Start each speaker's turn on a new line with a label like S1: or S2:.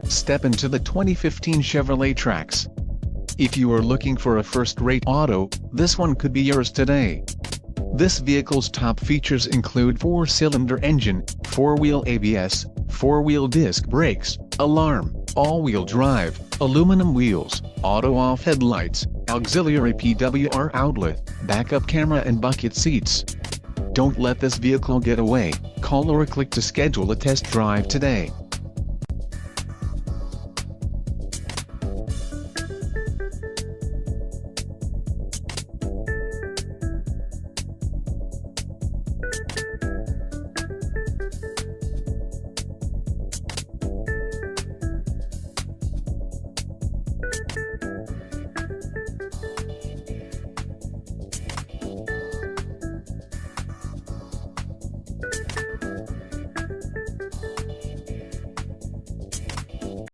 S1: Step into the 2015 Chevrolet Trax. If you are looking for a first-rate auto, this one could be yours today. This vehicle's top features include 4-cylinder engine, 4-wheel ABS, 4-wheel disc brakes, alarm, all-wheel drive, aluminum wheels, auto-off headlights, auxiliary PWR outlet, backup camera and bucket seats. Don't let this vehicle get away. Call or click to schedule a test drive today.